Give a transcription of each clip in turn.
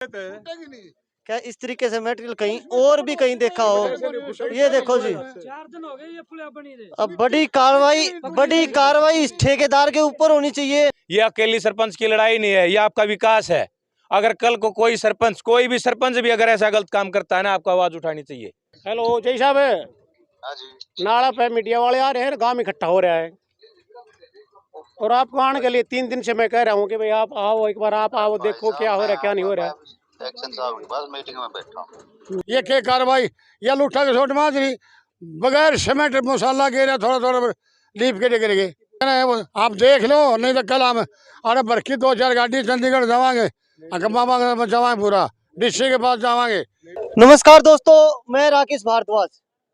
क्या इस तरीके से मटेरियल कहीं और भी कहीं देखा हो? ये देखो जी, 4 दिन हो गए ये पुलिया बनी रही। अब बड़ी कार्रवाई इस ठेकेदार के ऊपर होनी चाहिए। ये अकेली सरपंच की लड़ाई नहीं है, ये आपका विकास है। अगर कल को कोई भी सरपंच भी अगर ऐसा गलत काम करता है ना, आपको आवाज उठानी चाहिए। हेलो जय साहब, नाला पे मीडिया वाले आ रहे हैं, गांव में इकट्ठा हो रहा है और आपको आने के लिए 3 दिन से मैं कह रहा हूँ कि भाई आप आओ, एक बार आप आओ, देखो क्या हो रहा है क्या नहीं हो रहा है। एक्शन साहब के पास मीटिंग में बैठा हूँ। ये क्या कार्रवाई, या लूटा के छोट माजरी बगैर सीमेंट मसाला गिरा थोड़ा थोड़ा लीप के गिर गए। आप देख लो, नहीं तो कल हम अरे बरकी 2-4 गाड़ी चंडीगढ़ जावांगे, जावांगे पूरा डिस्ट्रिक्ट के पास जावांगे। नमस्कार दोस्तों, मैं राकेश भारद्वाज,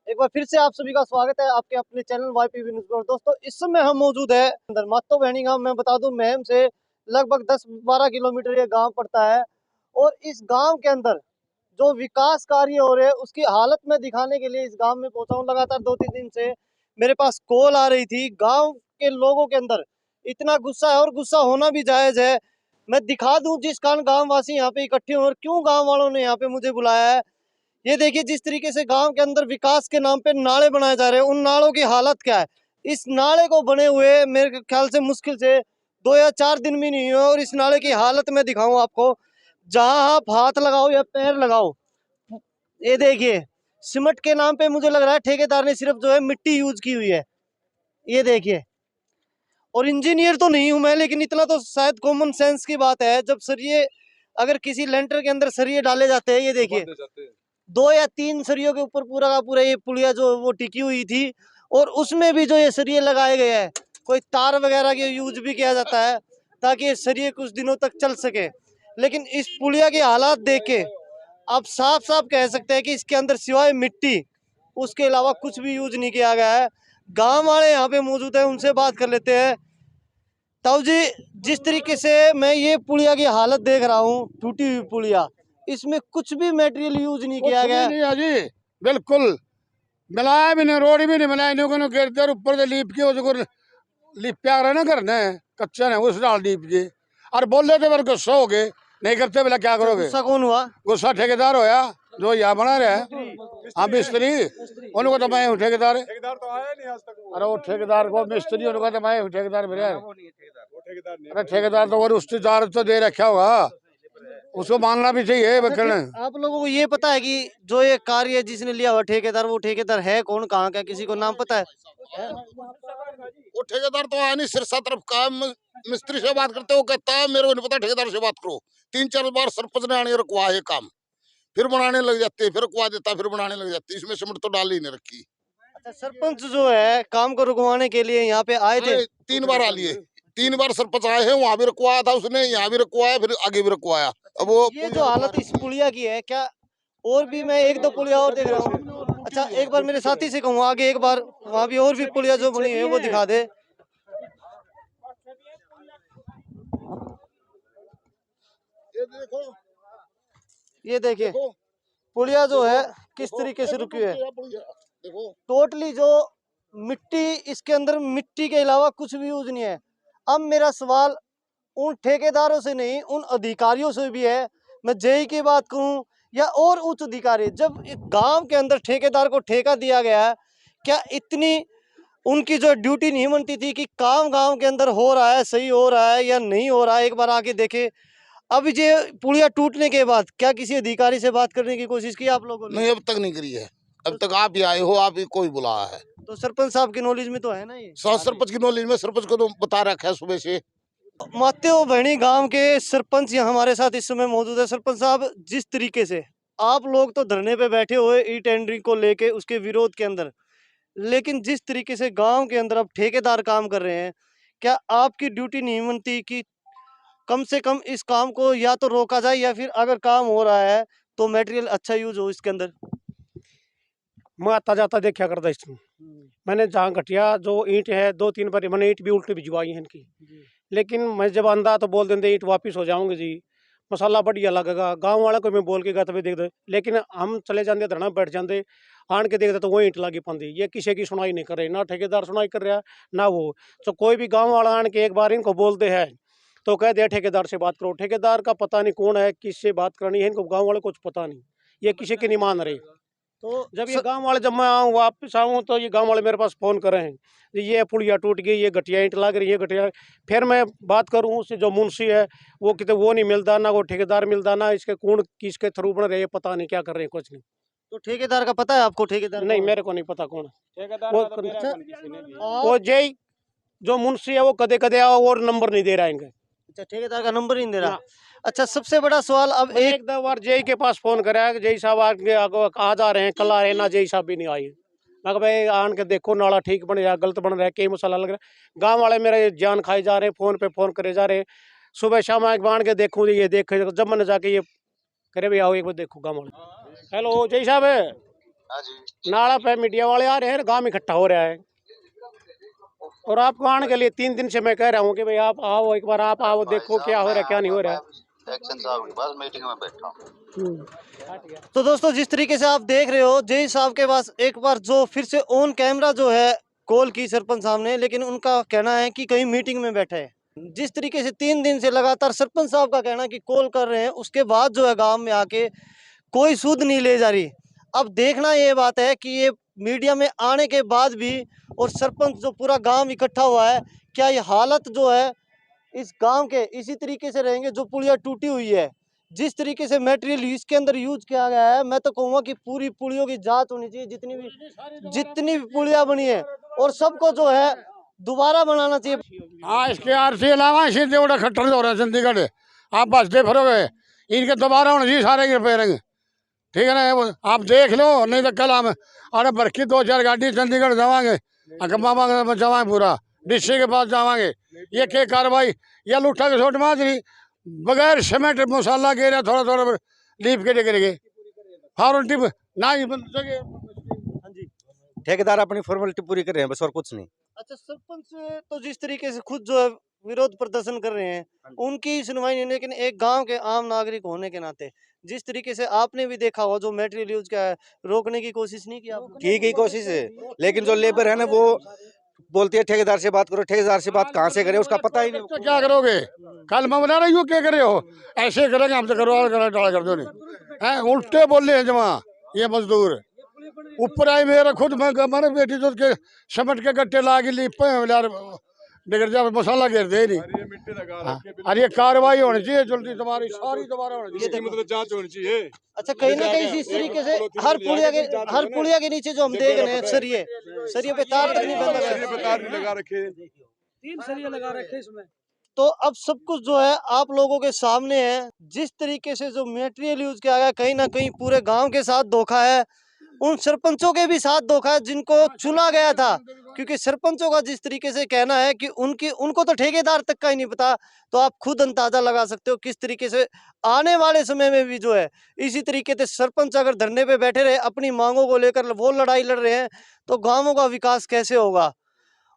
एक बार फिर से आप सभी का स्वागत है आपके अपने चैनल YPB न्यूज़ पर। दोस्तों इस समय हम मौजूद है अंदर मातो बहनी गांव में। बता दूं महम से लगभग 10-12 किलोमीटर ये गांव पड़ता है और इस गांव के अंदर जो विकास कार्य हो रहे हैं उसकी हालत में दिखाने के लिए इस गांव में पहुंचा हूं। लगातार 2-3 दिन से मेरे पास कॉल आ रही थी। गांव के लोगों के अंदर इतना गुस्सा है और गुस्सा होना भी जायज है। मैं दिखा दूं जिस कारण गाँव वासी यहाँ पे इकट्ठे हुए और क्यों गाँव वालों ने यहाँ पे मुझे बुलाया है। ये देखिए जिस तरीके से गांव के अंदर विकास के नाम पे नाले बनाए जा रहे हैं, उन नालों की हालत क्या है। इस नाले को बने हुए मेरे ख्याल से मुश्किल से 2 या 4 दिन भी नहीं हुए और इस नाले की हालत मैं दिखाऊं आपको। जहां आप हाथ लगाओ या पैर लगाओ, ये देखिए सीमेंट के नाम पे मुझे लग रहा है ठेकेदार ने सिर्फ जो है मिट्टी यूज की हुई है। ये देखिए, और इंजीनियर तो नहीं हूं मैं, लेकिन इतना तो शायद कॉमन सेंस की बात है। जब सरिये अगर किसी लेंटर के अंदर सरिये डाले जाते हैं, ये देखिए 2 या 3 सरियों के ऊपर पूरा का पूरा ये पुलिया जो वो टिकी हुई थी और उसमें भी जो ये सरिये लगाए गए हैं, कोई तार वगैरह के यूज भी किया जाता है ताकि ये सरिये कुछ दिनों तक चल सके। लेकिन इस पुलिया के हालात देख के आप साफ साफ कह सकते हैं कि इसके अंदर सिवाय मिट्टी उसके अलावा कुछ भी यूज नहीं किया गया है। गांव वाले यहाँ पे मौजूद है, उनसे बात कर लेते हैं। ताऊ जी, जिस तरीके से मैं ये पुलिया की हालत देख रहा हूँ, टूटी हुई पुलिया, इसमें कुछ भी मटेरियल यूज नहीं किया गया नहीं जी, बिल्कुल मिलाया भी नहीं, रोड भी नहीं बनाया, इन्होंने गिरते ऊपर से लीप के उसको लीप प्यार है ना करना है कच्चा है उस डाल लीप के और बोल रहे थे मेरे गुस्सा हो गए, नहीं करते बोला क्या करोगे। गुस्सा कौन हुआ? गुस्सा ठेकेदार होया जो यहाँ बना रहा है। हाँ मिस्त्री, उनको तो मैं हूँ ठेकेदार। ठेकेदार तो आया नहीं आज तक। अरे वो ठेकेदार को मिस्त्री, उनको तो मैं हूँ ठेकेदार मेरे। अरे ठेकेदार तो वो रिश्तेदार तो दे रखा होगा, उसको मानना भी चाहिए। आप लोगों को ये पता है कि जो ये कार्य जिसने लिया हुआ ठेकेदार, वो ठेकेदार है कौन, कहाँ का, किसी को नाम पता है? वो ठेकेदार तो आया नहीं, सिरसा तरफ का मिस्त्री से बात करते, वो कहता है मेरे को नहीं पता, ठेकेदार से बात करो। 3-4 बार सरपंच ने आने रखवा है काम, फिर बनाने लग जाते, फिर रुकवा देता, फिर बनाने लग जाते। इसमें सीमेंट तो डाल ही नहीं रखी। अच्छा, सरपंच जो है काम को रुकवाने के लिए यहाँ पे आए थे? 3 बार आ लिए, 3 बार सरपंच आए हैं, वहाँ भी रुकवाया था उसने, यहाँ भी रुकवाया, फिर आगे भी रुकवाया। अब वो ये जो हालत इस पुलिया की है, क्या और भी मैं 1-2 पुलिया और देख रहा हूँ। अच्छा, एक बार मेरे साथी से कहूँ आगे एक बार वहाँ भी और भी पुलिया जो बनी है वो दिखा दे। ये देखिए पुलिया जो है किस तरीके से रुकी है। टोटली जो मिट्टी, इसके अंदर मिट्टी के अलावा कुछ भी यूज नहीं है। अब मेरा सवाल उन ठेकेदारों से नहीं, उन अधिकारियों से भी है। मैं जेई की बात करूं या और उच्च अधिकारी, जब गांव के अंदर ठेकेदार को ठेका दिया गया है, क्या इतनी उनकी जो ड्यूटी नहीं बनती थी कि काम गांव के अंदर हो रहा है, सही हो रहा है या नहीं हो रहा है, एक बार आके देखे। अब ये पुलिया टूटने के बाद क्या किसी अधिकारी से बात करने की कोशिश की आप लोगों ने? नहीं, अब तक नहीं करी है। अब तक आप ही आए हो, आप ही कोई बुलाया है तो सरपंच साहब की नॉलेज में तो है ना ये? सरपंच की नॉलेज में, सरपंच को तो बता रखा है सुबह से। मातेओ बहनी गांव के सरपंच यहाँ हमारे साथ इस समय मौजूद है। सरपंच साहब, जिस तरीके से आप लोग तो धरने पे बैठे हुए ई टेंडरिंग को लेके, उसके विरोध के अंदर, लेकिन जिस तरीके से गांव के अंदर अब ठेकेदार काम कर रहे हैं, क्या आपकी ड्यूटी नहीं बनती कि कम से कम इस काम को या तो रोका जाए या फिर अगर काम हो रहा है तो मटेरियल अच्छा यूज हो इसके अंदर? मैं आता जाता देखा करता इसमें, मैंने जहाँ घटिया जो ईंट है 2-3 बार मैंने ईंट भी उल्टी भिजवाई है इनकी, लेकिन मैं जब आंदा तो बोल देंगे ईंट वापिस हो जाऊंगे जी, मसाला बढ़िया लगेगा। गांव वाले को मैं बोल के गया तभी देख दे, लेकिन हम चले जाते धरना बैठ जाते, आन के देखते तो वो ईंट लगी पाती। ये किसी की सुनाई नहीं कर रहे, ना ठेकेदार सुनाई कर रहा ना वो। तो कोई भी गाँव वाला आन के एक बार इनको बोलते हैं तो कह दिया ठेकेदार से बात करो। ठेकेदार का पता नहीं कौन है, किससे बात करनी है, इनको गांव वाले कुछ पता नहीं, ये किसी की नहीं मान रहे। तो जब ये गांव वाले, जब मैं आऊँ वापस आऊँ तो ये गांव वाले मेरे पास फ़ोन कर रहे हैं, ये पुलिया टूट गई, ये घटिया ईंट लग रही है, घटिया। फिर मैं बात करूँ उससे, जो मुंशी है वो कितने, वो नहीं मिलता, ना वो ठेकेदार मिलता, ना इसके कौन किसके थ्रू बन रहे, पता नहीं क्या कर रहे हैं, कुछ नहीं। तो ठेकेदार का पता है आपको? ठेकेदार नहीं, कौन है? मेरे को नहीं पता कौन है वो। और वो जय जो मुंशी है वो कदे कदे आओ और नंबर नहीं दे रहा है इनका। अच्छा, ठेकेदार का नंबर ही नहीं दे रहा। हाँ। अच्छा, सबसे बड़ा सवाल अब एक दो बार जय के पास फोन कराया कि जय साहब आज आ रहे हैं, कल आ रहे हैं, ना जय साहब भी नहीं आए। मैं कहा भाई आन के देखो, नाला ठीक बन रहा, गलत बन रहा है, कई मसाला लग रहा है। गांव वाले मेरे जान खाए जा रहे हैं, फोन पे फोन करे जा रहे हैं। सुबह शाम आके बांध के देखूँ, ये देखे, जब मैंने जाके ये करे भाई आओ एक बार देखो गाँव वाले। हेलो जय साहब, नाला पे मीडिया वाले आ रहे हैं, गाँव में इकट्ठा हो रहा है, और आपको आने के लिए 3 दिन से मैं कह रहा हूँ कि भाई आप आओ, एक बार आप आओ, देखो क्या हो रहा है क्या नहीं हो रहा है। एक्शन साहब के पास मीटिंग में बैठा हूँ। तो दोस्तों, जिस तरीके से आप देख रहे हो, जय साहब के पास एक बार जो फिर से ऑन कैमरा जो है कॉल की सरपंच सामने, लेकिन उनका कहना है कि कहीं मीटिंग में बैठे हैं। जिस तरीके से 3 दिन से लगातार सरपंच साहब का कहना है कि कॉल कर रहे हैं, उसके बाद जो है गांव में आके कोई सूद नहीं ले जा रही। अब देखना ये बात है कि ये मीडिया में आने के बाद भी और सरपंच जो पूरा गांव इकट्ठा हुआ है, क्या ये हालत जो है इस गांव के इसी तरीके से रहेंगे? जो पुलिया टूटी हुई है, जिस तरीके से मटेरियल इसके अंदर यूज किया गया है, मैं तो कहूँगा कि पूरी पुलियों की जांच होनी चाहिए, जितनी भी पुलिया बनी है, और सबको जो है दोबारा बनाना चाहिए। हाँ, इसके आरसी अलावा सीधे उड़ा खट्टर हो रहा है चंडीगढ़। आप बसते फिरोगे, इनके दोबारा होने चाहिए सारे रिपेयरिंग, ठीक है ना। वो आप देख लो, नहीं तो कल हम अरे बरकी 2-4 गाड़ी चंडीगढ़ जावांगे, मामा जावांगे, पूरा डिस्ट्रिक्ट के पास जावांगे। ये क्या कार्रवाई, या लुट्ठा के छोट माजरी बगैर सीमेंट मसाला गिरा, थोड़ा थोड़ा लीप के गिर गए फॉर्मेलिटी ना ही हाँ जी। ठेकेदार अपनी फॉर्मेलिटी पूरी कर रहे हैं बस, और कुछ नहीं। अच्छा, सरपंच तो जिस तरीके से खुद जो है विरोध प्रदर्शन कर रहे हैं, उनकी सुनवाई नहीं, लेकिन एक गांव के आम नागरिक होने के नाते जिस तरीके से आपने भी देखा हो, जो मटेरियल यूज किया है, रोकने की कोशिश नहीं की आपने? की गई कोशिश है, लेकिन जो लेबर है ना वो बोलती है ठेकेदार से बात करो। ठेकेदार से बात कहाँ से करें, उसका पता ही नहीं। तो क्या करोगे, कल मैं बना रही हूँ, क्या करे हो, ऐसे करेंगे हमसे, करो डाला कर दो नहीं है, उल्टे बोल रहे हैं जमा ये मजदूर। ऊपर आई मेरा खुद मैंने बेटी तो के समट के गट्टे ला के लीपे यार, बिगड़ जा मसाला गिर दे नहीं। अरे ये कार्रवाई होनी चाहिए जल्दी, तुम्हारी सारी दोबारा होनी चाहिए, मतलब जांच होनी चाहिए। अच्छा, कहीं ना कहीं इस तरीके से हर पुलिया के नीचे जो हम देख रहे हैं, सरिये पे तार तक नहीं लगा रखे, 3 सरिया लगा रखे इसमें। तो अब सब कुछ जो है आप लोगों के सामने है। जिस तरीके से जो मटेरियल यूज किया गया, कहीं ना कहीं पूरे गांव के साथ धोखा है, उन सरपंचों के भी साथ धोखा है जिनको चुना गया था। क्योंकि सरपंचों का जिस तरीके से कहना है कि उनको तो ठेकेदार तक का ही नहीं पता, तो आप खुद अंदाजा लगा सकते हो किस तरीके से आने वाले समय में भी जो है इसी तरीके से सरपंच अगर धरने पे बैठे रहे, अपनी मांगों को लेकर वो लड़ाई लड़ रहे हैं, तो गांवों का विकास कैसे होगा?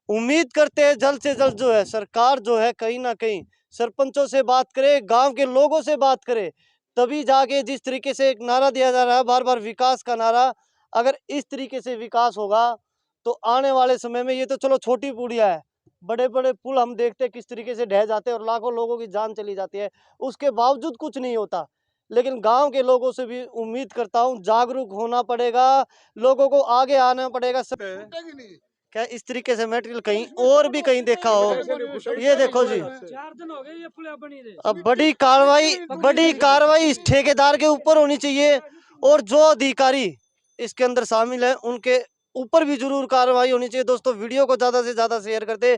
उम्मीद करते हैं जल्द से जल्द जो है सरकार जो है कहीं ना कहीं सरपंचों से बात करे, गांव के लोगों से बात करे, तभी जाके जिस तरीके से एक नारा दिया जा रहा है बार बार विकास का नारा, अगर इस तरीके से विकास होगा तो आने वाले समय में, ये तो चलो छोटी पुलिया है, बड़े बड़े पुल हम देखते हैं किस तरीके से ढह जाते हैं और लाखों लोगों की जान चली जाती है, उसके बावजूद कुछ नहीं होता। लेकिन गांव के लोगों से भी उम्मीद करता हूं जागरूक होना पड़ेगा, लोगों को आगे आना पड़ेगा। क्या इस तरीके से मटेरियल कहीं और भी कहीं देखा हो? ये देखो जी, 4 दिन हो गए ये पुलिया बनी रहे। अब बड़ी कार्रवाई इस ठेकेदार के ऊपर होनी चाहिए, और जो अधिकारी इसके अंदर शामिल है उनके ऊपर भी जरूर कार्रवाई होनी चाहिए। दोस्तों, वीडियो को ज़्यादा से ज़्यादा शेयर कर दे,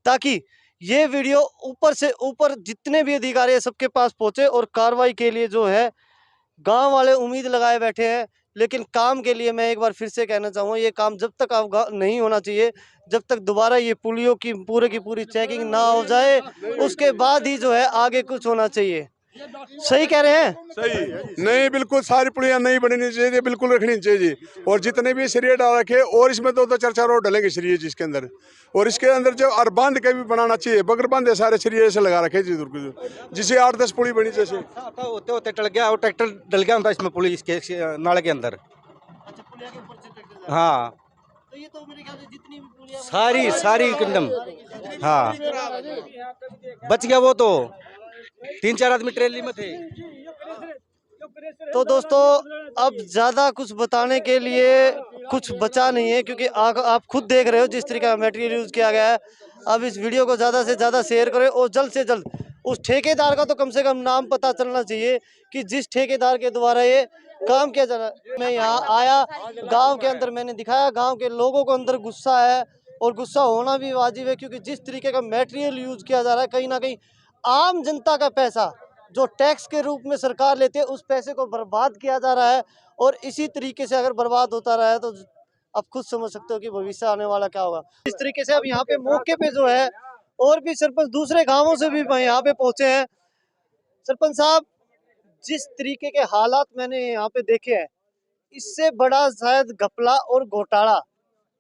ताकि ये वीडियो ऊपर से ऊपर जितने भी अधिकारी है सबके पास पहुंचे, और कार्रवाई के लिए जो है गांव वाले उम्मीद लगाए बैठे हैं। लेकिन काम के लिए मैं एक बार फिर से कहना चाहूँगा, ये काम जब तक नहीं होना चाहिए, जब तक दोबारा ये पुलियों की पूरी चेकिंग ना हो जाए, उसके बाद ही जो है आगे कुछ होना चाहिए। सही कह रहे हैं? सही नहीं, बिल्कुल सारी पुलियां नहीं बननी चाहिए, बिल्कुल रखनी चाहिए जी। और जितने भी सरिये डाल रखे, और इसमें 2-4 और डलेंगे सरिये जिसके अंदर, और इसके अंदर जो और बांध के भी बनाना चाहिए, बगैर बांधे सारे सरिये ऐसे लगा रखे जी, जिसे 8-10 पुली बनी जैसे होते होते टल गया, और ट्रैक्टर डल गया होता इसमें पुलिस के नाले के अंदर। हाँ, तो ये तो मेरे ख्याल से जितनी भी पुलियां सारी सारी कंडम। हाँ, बच गया वो तो 3-4 आदमी ट्रेली में थे। तो दोस्तों अब ज्यादा कुछ बताने के लिए कुछ बचा नहीं है, क्योंकि आप खुद देख रहे हो जिस तरीके का मटेरियल यूज किया गया है। अब इस वीडियो को ज्यादा से ज्यादा शेयर करें और जल्द से जल्द उस ठेकेदार का तो कम से कम नाम पता चलना चाहिए कि जिस ठेकेदार के द्वारा ये काम किया जा रहा है। मैं यहाँ आया, गांव के अंदर मैंने दिखाया, गांव के लोगों को अंदर गुस्सा है और गुस्सा होना भी वाजिब है, क्योंकि जिस तरीके का मटेरियल यूज किया जा रहा है, कहीं ना कहीं आम जनता का पैसा जो टैक्स के रूप में सरकार लेती है उस पैसे को बर्बाद किया जा रहा है। और इसी तरीके से अगर बर्बाद होता रहा है तो आप खुद समझ सकते हो कि भविष्य आने वाला क्या होगा। इस तरीके से अब यहाँ पे मौके पे जो है और भी सरपंच दूसरे गांवों से भी यहाँ पे पहुंचे हैं। सरपंच साहब, जिस तरीके के हालात मैंने यहाँ पे देखे हैं, इससे बड़ा शायद घपला और घोटाला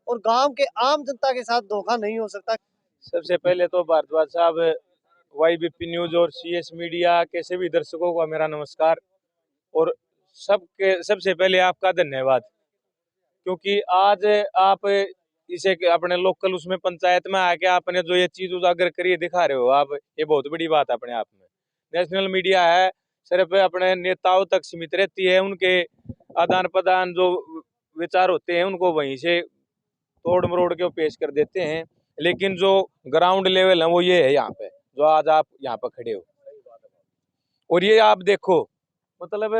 और गांव के आम जनता के साथ धोखा नहीं हो सकता। सबसे पहले तो भारद्वाज साहब, YBP न्यूज और CS मीडिया के सभी दर्शकों को मेरा नमस्कार। और सबसे पहले आपका धन्यवाद, क्योंकि आज आप इसे अपने लोकल उसमें पंचायत में आके आपने जो ये चीज उजागर करिए दिखा रहे हो आप, ये बहुत बड़ी बात है अपने आप में। नेशनल मीडिया है, सिर्फ अपने नेताओं तक सीमित रहती है, उनके आदान प्रदान जो विचार होते हैं उनको वहीं से तोड़ मरोड़ के पेश कर देते हैं, लेकिन जो ग्राउंड लेवल है वो ये है यहाँ पे जो आज आप यहाँ पे खड़े हो। और ये आप देखो, मतलब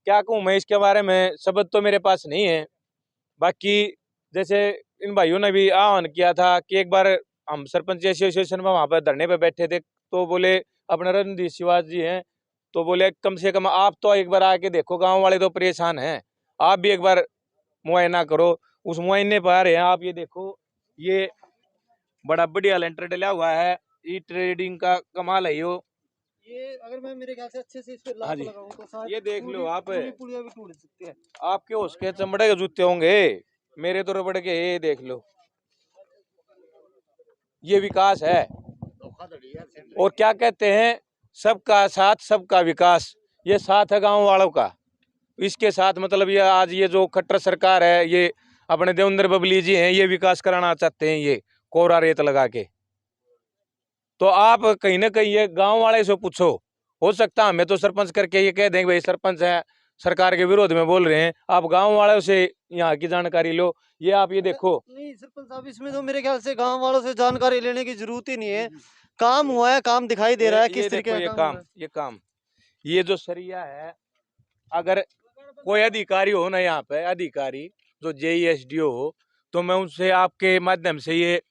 क्या कहूँ मैं इसके बारे में, शब्द तो मेरे पास नहीं है। बाकी जैसे इन भाइयों ने भी आह्वान किया था कि एक बार हम सरपंच एसोसिएशन में वहाँ पर धरने पे बैठे थे, तो बोले अपने रणदीप शिवाज जी हैं, तो बोले कम से कम आप तो एक बार आके देखो, गांव वाले तो परेशान हैं, आप भी एक बार मुआयना करो। उस मुआयने पर आ रहे हैं आप, ये देखो, ये बड़ा बढ़िया लेंटर डला हुआ है, ई ट्रेडिंग का कमाल है ये अगर मैं मेरे ख्याल से अच्छे से इस पे हाँ लात जी, लगाऊं तो शायद ये देख लो आप, पूरी पुलिया भी टूट सकती है। आपके उसके चमड़े के जूते होंगे, मेरे तो रबड़ के, ये देख लो, ये विकास है। और क्या कहते हैं, सबका साथ सबका विकास, ये साथ है गांव वालों का। इसके साथ मतलब ये आज ये जो खट्टर सरकार है, ये अपने देवेंद्र बबली जी हैं, ये विकास कराना चाहते हैं, ये कोरा रेत लगा के। तो आप कहीं ना कहीं ये गांव वाले से पूछो, हो सकता हमें तो सरपंच करके ये कह देंगे भाई सरपंच है, सरकार के विरोध में बोल रहे हैं, आप गांव वालों से यहाँ की जानकारी लो। ये आप ये देखो, नहीं सरपंच साहब, इसमें तो मेरे ख्याल से गांव वालों से जानकारी लेने की जरूरत ही नहीं है। काम हुआ है, काम दिखाई दे रहा है किस तरीके ये का काम, ये काम, ये जो सरिया है, अगर कोई अधिकारी हो ना यहाँ पे, अधिकारी जो JESDO हो, तो मैं उनसे आपके माध्यम से ये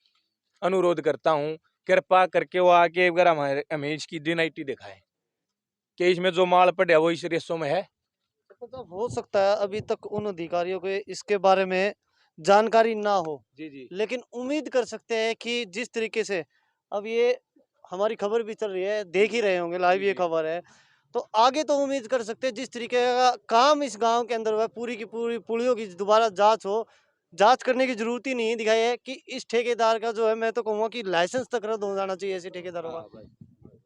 अनुरोध करता हूँ, कृपा करके वो आके अगर हमें इसकी दिन दिखाए कि इसमें जो माल पड़े वो इस रेसों में है। मतलब हो सकता है अभी तक उन अधिकारियों को इसके बारे में जानकारी ना हो, जी, लेकिन उम्मीद कर सकते हैं कि जिस तरीके से अब ये हमारी खबर भी चल रही है, देख ही रहे होंगे, लाइव ये खबर है, तो आगे तो उम्मीद कर सकते हैं जिस तरीके का काम इस गांव के अंदर हुआ है, पूरी की पूरी पुलियों की दोबारा जांच हो। जांच करने की जरूरत ही नहीं दिखाई है कि इस ठेकेदार का जो है, मैं तो कहूँगा कि लाइसेंस तक रद्द हो जाना चाहिए ऐसे ठेकेदारों का।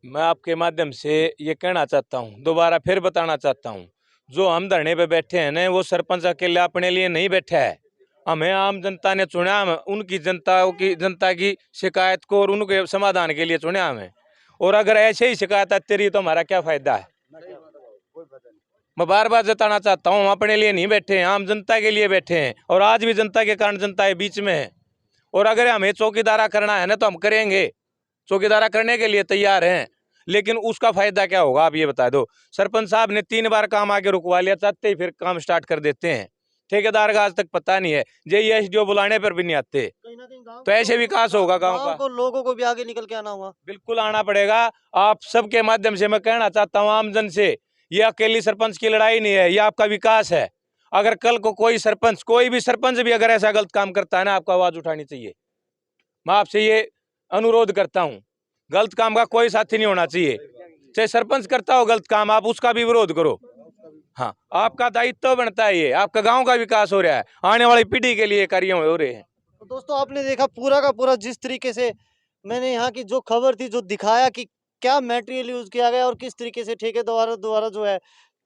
मैं आपके माध्यम से ये कहना चाहता हूँ, दोबारा फिर बताना चाहता हूँ, जो हम धरने पे बैठे हैं ना, वो सरपंच अकेले अपने लिए नहीं बैठा है, हमें आम जनता ने चुना, हम उनकी जनता की शिकायत को और उनके समाधान के लिए चुना हमें। और अगर ऐसे ही शिकायत आती रही तो हमारा क्या फायदा है। मैं बार बार जताना चाहता हूँ, हम अपने लिए नहीं बैठे हैं, आम जनता के लिए बैठे हैं, और आज भी जनता के कारण जनता के बीच में है। और अगर हमें चौकीदारा करना है ना तो हम करेंगे, चौकीदारा करने के लिए तैयार हैं, लेकिन उसका फायदा क्या होगा आप ये बता दो। सरपंच साहब ने 3 बार काम आगे रुकवा लिया, चाहते ही फिर काम स्टार्ट कर देते हैं। ठेकेदार का आज तक पता नहीं है, JESDO बुलाने पर भी नहीं आते, कहीं ना कहीं गांव तो ऐसे विकास होगा गांव का। को लोगों को भी आगे निकल के आना होगा। बिल्कुल आना पड़ेगा। आप सबके माध्यम से मैं कहना चाहता हूँ आम जन से, ये अकेली सरपंच की लड़ाई नहीं है, ये आपका विकास है। अगर कल को कोई सरपंच, कोई भी सरपंच भी अगर ऐसा गलत काम करता है ना, आपको आवाज उठानी चाहिए। मैं आपसे ये अनुरोध करता हूँ, गलत काम का कोई साथी नहीं होना चाहिए। चाहे सरपंच करता हो गलत काम, आप उसका भी विरोध करो। हाँ, आपका दायित्व बनता है, ये आपका गांव का विकास हो रहा है, आने वाली पीढ़ी के लिए कार्य हो रहे हैं। तो दोस्तों आपने देखा पूरा का पूरा, जिस तरीके से मैंने यहाँ की जो खबर थी, जो दिखाया कि क्या मटेरियल यूज किया गया और किस तरीके से ठेकेदार द्वारा जो है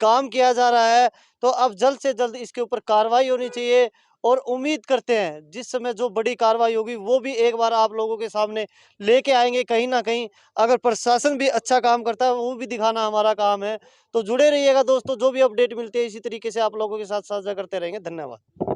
काम किया जा रहा है। तो अब जल्द से जल्द इसके ऊपर कार्रवाई होनी चाहिए और उम्मीद करते हैं जिस समय जो बड़ी कार्रवाई होगी वो भी एक बार आप लोगों के सामने लेके आएंगे। कहीं ना कहीं अगर प्रशासन भी अच्छा काम करता है वो भी दिखाना हमारा काम है। तो जुड़े रहिएगा दोस्तों, जो भी अपडेट मिलती है इसी तरीके से आप लोगों के साथ साझा करते रहेंगे। धन्यवाद।